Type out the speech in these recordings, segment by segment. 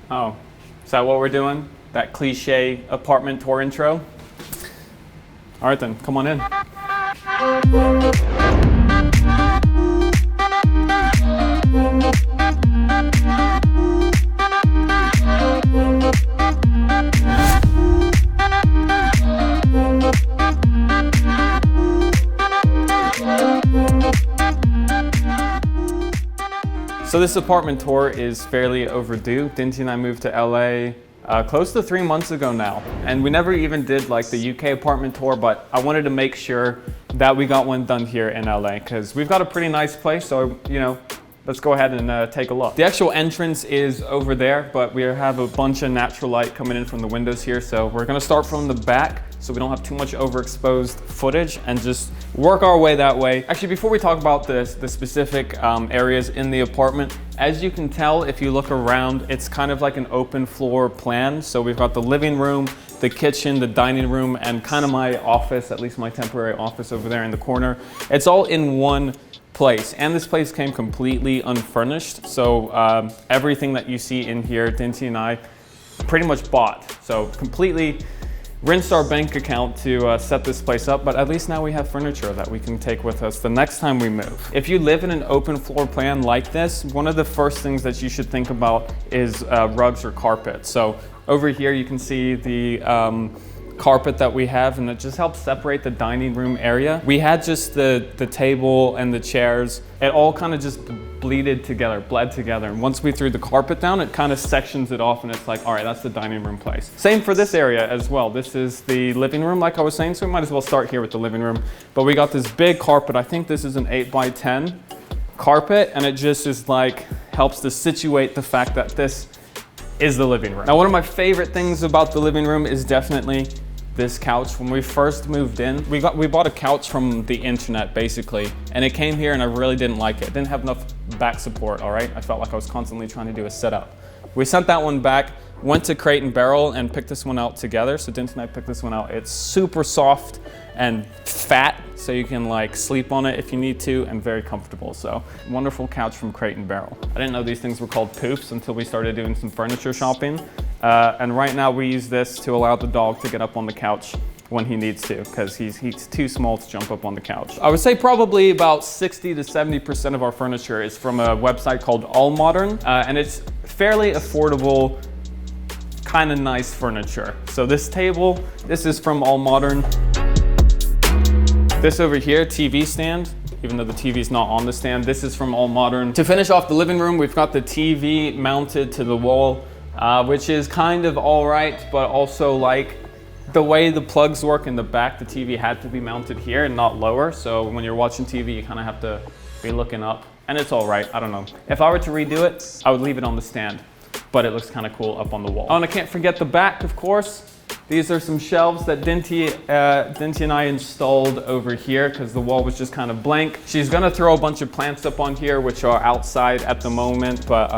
Oh, is that what we're doing? That cliche apartment tour intro? All right then, come on in. So this apartment tour is fairly overdue. Dinty and I moved to LA close to 3 months ago now. And we never even did like the UK apartment tour, but I wanted to make sure that we got one done here in LA because we've got a pretty nice place. So, you know, let's go ahead and take a look. The actual entrance is over there, but we have a bunch of natural light coming in from the windows here. So we're gonna start from the back so we don't have too much overexposed footage and just work our way that way. Actually, before we talk about the specific areas in the apartment, as you can tell, if you look around, it's kind of like an open floor plan. So we've got the living room, the kitchen, the dining room, and kind of my office, at least my temporary office over there in the corner. It's all in one place, and this place came completely unfurnished. So everything that you see in here, Dinty and I pretty much bought. So completely rinsed our bank account to set this place up, but at least now we have furniture that we can take with us the next time we move. If you live in an open floor plan like this, one of the first things that you should think about is rugs or carpet. So over here you can see the carpet that we have, and it just helps separate the dining room area. We had just the table and the chairs. It all kind of just bled together. And once we threw the carpet down, it kind of sections it off and it's like, all right, that's the dining room place. Same for this area as well. This is the living room, like I was saying, so we might as well start here with the living room. But we got this big carpet. I think this is an 8x10 carpet, and it just is like, helps to situate the fact that this is the living room. Now, one of my favorite things about the living room is definitely this couch. When we first moved in, we bought a couch from the internet basically, and it came here and I really didn't like it. It didn't have enough back support, all right? I felt like I was constantly trying to do a setup. We sent that one back, went to Crate and Barrel and picked this one out together. So Dinty and I picked this one out. It's super soft and fat, so you can like sleep on it if you need to, and very comfortable. So wonderful couch from Crate and Barrel. I didn't know these things were called poofs until we started doing some furniture shopping. And right now we use this to allow the dog to get up on the couch when he needs to, because he's too small to jump up on the couch. I would say probably about 60 to 70% of our furniture is from a website called AllModern, and it's fairly affordable, kind of nice furniture. So this table, this is from AllModern. This over here, TV stand, even though the TV is not on the stand, this is from AllModern. To finish off the living room, we've got the TV mounted to the wall, which is kind of all right, but also like the way the plugs work in the back, the TV had to be mounted here and not lower. So when you're watching TV, you kind of have to be looking up, and it's all right, I don't know. If I were to redo it, I would leave it on the stand, but it looks kind of cool up on the wall. Oh, and I can't forget the back, of course. These are some shelves that Dinty and I installed over here because the wall was just kind of blank. She's gonna throw a bunch of plants up on here, which are outside at the moment, but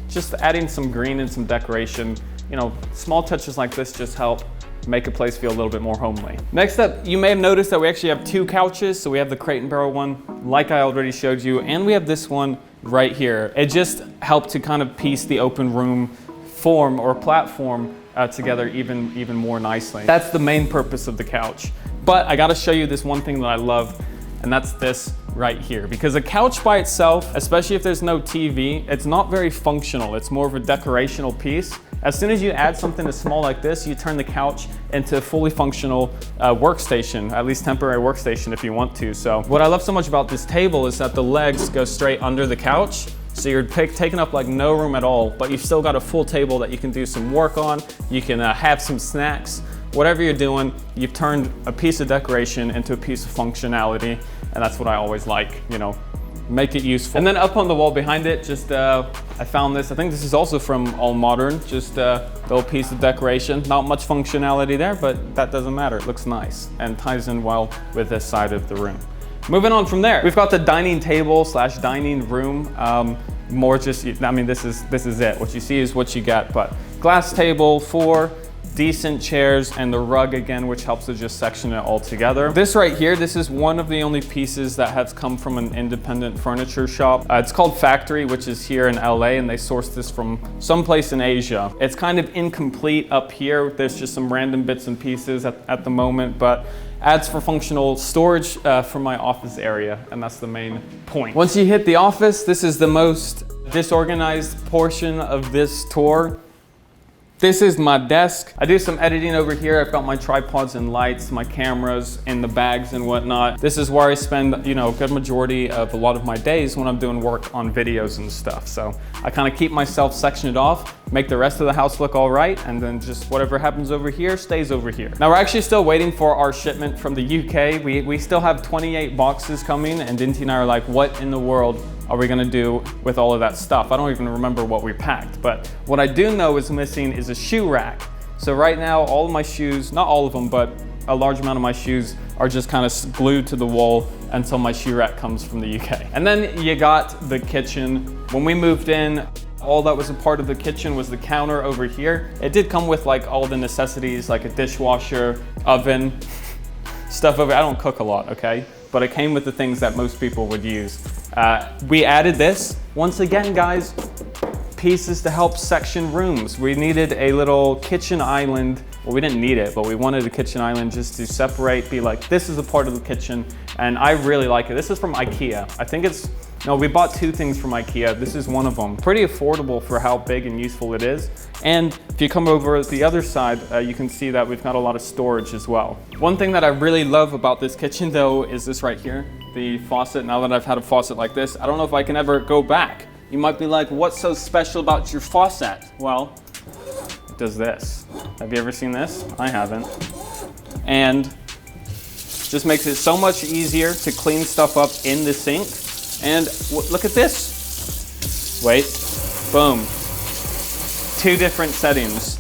just adding some green and some decoration. You know, small touches like this just help make a place feel a little bit more homely. Next up, you may have noticed that we actually have two couches. So we have the Crate and Barrel one, like I already showed you, and we have this one right here. It just helped to kind of piece the open room form or platform together even more nicely. That's the main purpose of the couch. But I gotta show you this one thing that I love, and that's this right here. Because a couch by itself, especially if there's no TV, it's not very functional. It's more of a decorational piece. As soon as you add something as small like this, you turn the couch into a fully functional workstation, at least temporary workstation if you want to. So what I love so much about this table is that the legs go straight under the couch. So you're taking up like no room at all, but you've still got a full table that you can do some work on. You can have some snacks. Whatever you're doing, you've turned a piece of decoration into a piece of functionality, and that's what I always like, you know, make it useful. And then up on the wall behind it, just I found this. I think this is also from AllModern, just a little piece of decoration. Not much functionality there, but that doesn't matter. It looks nice and ties in well with this side of the room. Moving on from there, we've got the dining table slash dining room. More just, I mean, this is it. What you see is what you get, but glass table for decent chairs, and the rug again, which helps to just section it all together. This right here, this is one of the only pieces that has come from an independent furniture shop. It's called Factory, which is here in LA, and they sourced this from someplace in Asia. It's kind of incomplete up here. There's just some random bits and pieces at the moment, but adds for functional storage for my office area, and that's the main point. Once you hit the office, this is the most disorganized portion of this tour. This is my desk. I do some editing over here. I've got my tripods and lights, my cameras in the bags and whatnot. This is where I spend, you know, a good majority of a lot of my days when I'm doing work on videos and stuff. So I kind of keep myself sectioned off, make the rest of the house look all right, and then just whatever happens over here stays over here. Now we're actually still waiting for our shipment from the UK. We still have 28 boxes coming, and Dinty and I are like, what in the world are we gonna do with all of that stuff? I don't even remember what we packed, but what I do know is missing is a shoe rack. So right now, all of my shoes, not all of them, but a large amount of my shoes are just kind of glued to the wall until my shoe rack comes from the UK. And then you got the kitchen. When we moved in, all that was a part of the kitchen was the counter over here. It did come with like all the necessities, like a dishwasher, oven, stuff over. I don't cook a lot, okay? But it came with the things that most people would use. We added this. Once again, guys, pieces to help section rooms. We needed a little kitchen island. Well, we didn't need it, but we wanted a kitchen island just to separate, be like, this is a part of the kitchen, and I really like it. This is from IKEA. I think it's, no, we bought two things from IKEA. This is one of them. Pretty affordable for how big and useful it is. And if you come over the other side, you can see that we've got a lot of storage as well. One thing that I really love about this kitchen though is this right here, the faucet. Now that I've had a faucet like this, I don't know if I can ever go back. You might be like, what's so special about your faucet? Well, it does this. Have you ever seen this? I haven't. And just makes it so much easier to clean stuff up in the sink. And look at this. Wait, boom. Two different settings.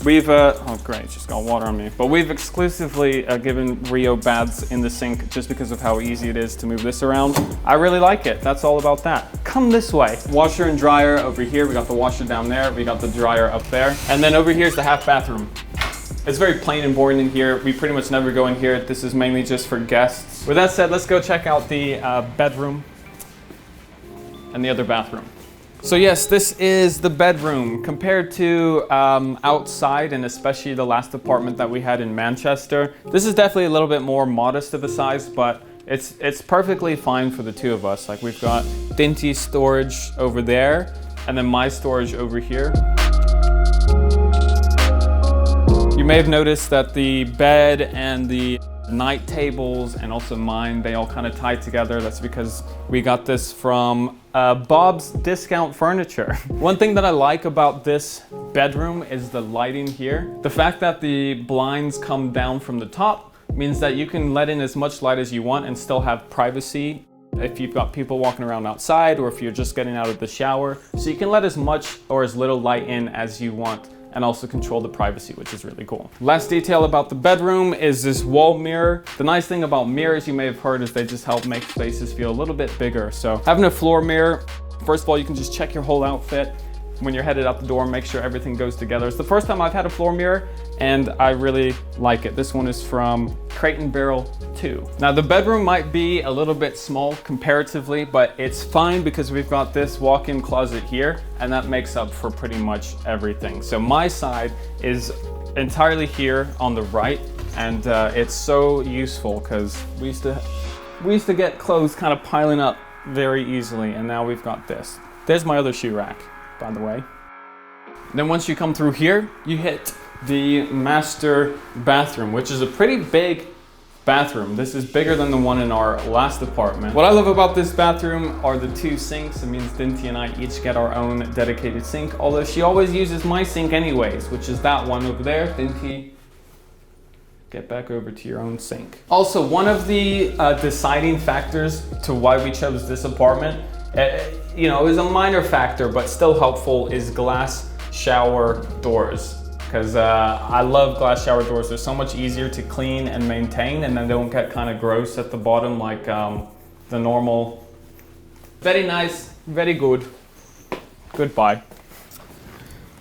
We've, oh great, just got water on me. But we've exclusively given Rio baths in the sink just because of how easy it is to move this around. I really like it, that's all about that. Come this way. Washer and dryer over here. We got the washer down there. We got the dryer up there. And then over here's the half bathroom. It's very plain and boring in here. We pretty much never go in here. This is mainly just for guests. With that said, let's go check out the bedroom and the other bathroom. So yes, this is the bedroom. Compared to outside, and especially the last apartment that we had in Manchester, this is definitely a little bit more modest of a size, but it's perfectly fine for the two of us. Like we've got Dinty's storage over there, and then my storage over here. You may have noticed that the bed and the night tables and also mine, they all kind of tie together. That's because we got this from Bob's Discount Furniture. One thing that I like about this bedroom is the lighting here. The fact that the blinds come down from the top means that you can let in as much light as you want and still have privacy if you've got people walking around outside or if you're just getting out of the shower. So you can let as much or as little light in as you want and also control the privacy, which is really cool. Last detail about the bedroom is this wall mirror. The nice thing about mirrors, you may have heard, is they just help make spaces feel a little bit bigger. So having a floor mirror, first of all, you can just check your whole outfit when you're headed out the door, make sure everything goes together. It's the first time I've had a floor mirror and I really like it. This one is from Crate and Barrel 2. Now the bedroom might be a little bit small comparatively, but it's fine because we've got this walk-in closet here and that makes up for pretty much everything. So my side is entirely here on the right, and it's so useful because we used to get clothes kind of piling up very easily, and now we've got this. There's my other shoe rack, by the way. Then once you come through here, you hit the master bathroom, which is a pretty big bathroom. This is bigger than the one in our last apartment. What I love about this bathroom are the two sinks. It means Dinty and I each get our own dedicated sink, although she always uses my sink anyways, which is that one over there. Dinty, get back over to your own sink. Also, one of the deciding factors to why we chose this apartment, you know, is a minor factor, but still helpful, is glass shower doors. Because I love glass shower doors. They're so much easier to clean and maintain, and then they don't get kind of gross at the bottom like the normal. Very nice, very good. Goodbye.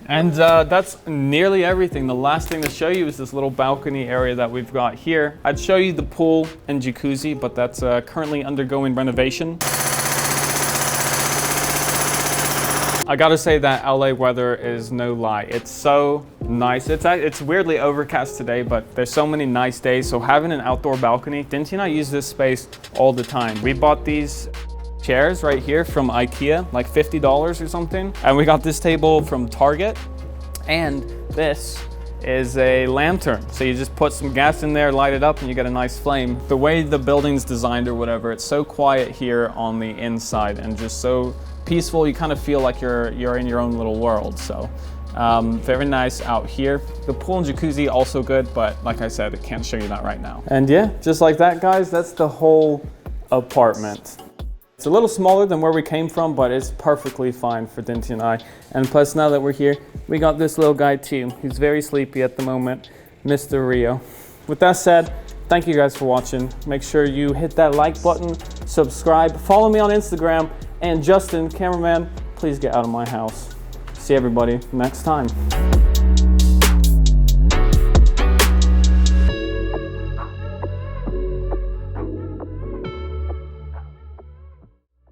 And that's nearly everything. The last thing to show you is this little balcony area that we've got here. I'd show you the pool and jacuzzi, but that's currently undergoing renovation. I gotta say that LA weather is no lie. It's so nice. It's weirdly overcast today, but there's so many nice days. So having an outdoor balcony, Dinty and I use this space all the time. We bought these chairs right here from IKEA, like $50 or something. And we got this table from Target. And this is a lantern. So you just put some gas in there, light it up, and you get a nice flame. The way the building's designed or whatever, it's so quiet here on the inside and just so peaceful. You kind of feel like you're in your own little world. So very nice out here. The pool and jacuzzi also good, but like I said, I can't show you that right now. And yeah, just like that, guys, that's the whole apartment. It's a little smaller than where we came from, but it's perfectly fine for Dinty and I. And plus, now that we're here, we got this little guy too. He's very sleepy at the moment, Mr. Rio. With that said, thank you guys for watching. Make sure you hit that like button, subscribe, follow me on Instagram, and Justin, cameraman, please get out of my house. See everybody next time.